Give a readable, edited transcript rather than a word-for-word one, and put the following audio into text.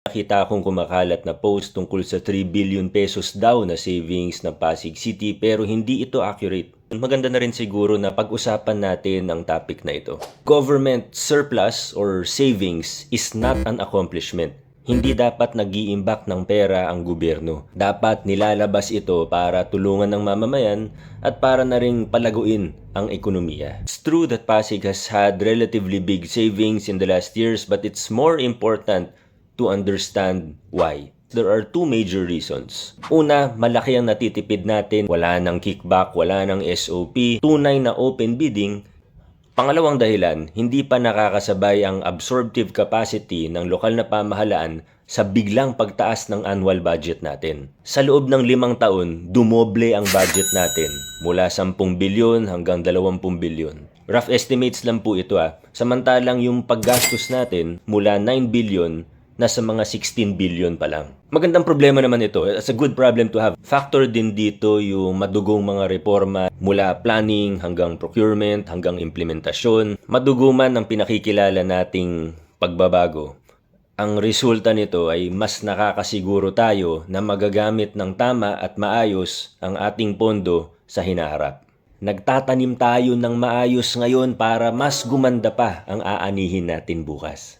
Nakita akong kumakalat na post tungkol sa 3 billion pesos daw na savings ng Pasig City pero hindi ito accurate. Maganda na rin siguro na pag-usapan natin ang topic na ito. Government surplus or savings is not an accomplishment. Hindi dapat nag-iimbak ng pera ang gobyerno. Dapat nilalabas ito para tulungan ng mamamayan at para na ring palaguin ang ekonomiya. It's true that Pasig has had relatively big savings in the last years, but it's more important to understand why. There are two major reasons. Una, malaki ang natitipid natin. Wala nang kickback, wala nang SOP, tunay na open bidding. Pangalawang dahilan, hindi pa nakakasabay ang absorptive capacity ng lokal na pamahalaan sa biglang pagtaas ng annual budget natin. Sa loob ng 5 taon, dumoble ang budget natin mula 10 bilyon hanggang 20 bilyon. Rough estimates lang po ito Samantalang yung paggastos natin mula 9 bilyon nasa mga 16 billion pa lang. Magandang problema naman ito. It's a good problem to have. Factor din dito yung madugong mga reforma mula planning hanggang procurement hanggang implementasyon. Madugo man ang pinakikilala nating pagbabago. Ang resulta nito ay mas nakakasiguro tayo na magagamit ng tama at maayos ang ating pondo sa hinaharap. Nagtatanim tayo ng maayos ngayon para mas gumanda pa ang aanihin natin bukas.